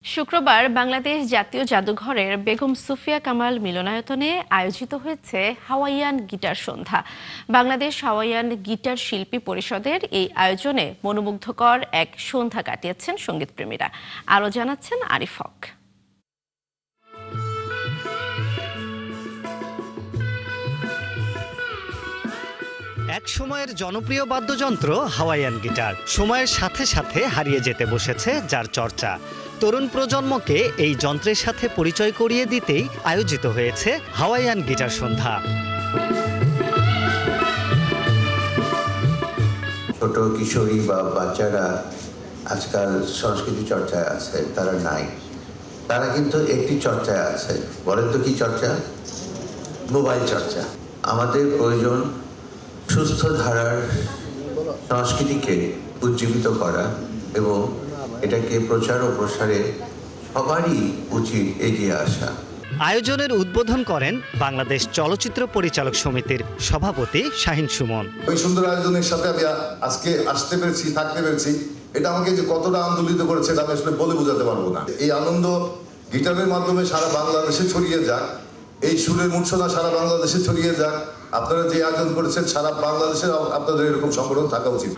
শুক্রবার বাংলাদেশ জাতীয় জাদুঘরের বেগম সুফিয়া কামাল মিলনায়তনে আয়োজিত হয়েছে হাওয়াইয়ান গিটার সন্ধ্যা। বাংলাদেশ হাওয়াইয়ান গিটার শিল্পী পরিষদের এই আয়োজনে মনোমুগ্ধকর এক সন্ধ্যা কাটিয়েছেন সঙ্গীতপ্রেমীরা। আরও জানাচ্ছেন আরিফ হক। এক সময়ের জনপ্রিয় বাদ্যযন্ত্র হাওয়াইয়ান গিটার সময়ের সাথে সাথে হারিয়ে যেতে বসেছে যার চর্চা। তরুণ প্রজন্মকে এই যন্ত্রের সাথে পরিচয় করিয়ে দিতেই আয়োজিত হয়েছে হাওয়াইয়ান গিটার সন্ধ্যা। ছোট কিশোরী বা বাচ্চারা আজকাল সংস্কৃতি চর্চায় আছে, তারা নাই। তারা কিন্তু একটি চর্চায় আছে। বলেন তো কি চর্চা? মোবাইল চর্চা। আমাদের প্রয়োজন সুস্থ ধারার সংস্কৃতিকে উজ্জীবিত করা এবং এটাকে প্রচার ও প্রসারে সবারই উচিত এগিয়ে আসা। আয়োজনের উদ্বোধন করেন বাংলাদেশ চলচ্চিত্র পরিচালক সমিতির সভাপতি শাহিন সুমন। ওই সুন্দর আয়োজনের সাথে আমি আজকে আসতে পেরেছি, থাকতে পেরেছি, এটা আমাকে যে কতটা আন্দোলিত করেছে এটা আমি আসলে বলে বোঝাতে পারবো না। এই আনন্দ গিটারের মাধ্যমে সারা বাংলাদেশে ছড়িয়ে যাক, এই সুরের মূর্ছনা সারা বাংলাদেশে ছড়িয়ে যাক। আপনারা যে আয়োজন করেছেন সারা বাংলাদেশে আপনাদের এরকম সংগঠন থাকা উচিত।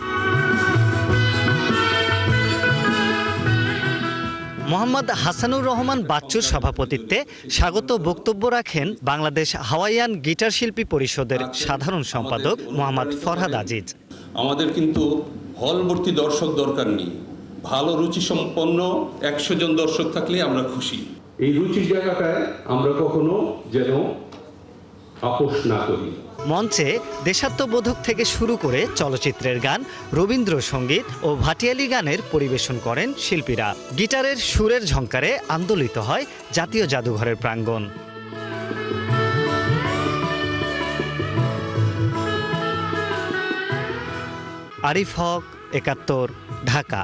মোহাম্মদ হাসানুর রহমান বাচ্চুর সভাপতিত্বে স্বাগত বক্তব্য রাখেন বাংলাদেশ হাওয়াইয়ান গিটার শিল্পী পরিষদের সাধারণ সম্পাদক মোহাম্মদ ফরহাদ আজিজ। আমাদের কিন্তু হল ভর্তি দর্শক দরকার নেই, ভালো রুচি সম্পন্ন 100 জন দর্শক থাকলে আমরা খুশি। এই রুচির জায়গাটায় আমরা কখনো যেন আপোষ না করি। মঞ্চে দেশাত্মবোধক থেকে শুরু করে চলচ্চিত্রের গান, রবীন্দ্রসঙ্গীত ও ভাটিয়ালি গানের পরিবেশন করেন শিল্পীরা। গিটারের সুরের ঝংকারে আন্দোলিত হয় জাতীয় জাদুঘরের প্রাঙ্গণ। আরিফ হক, ৭১, ঢাকা।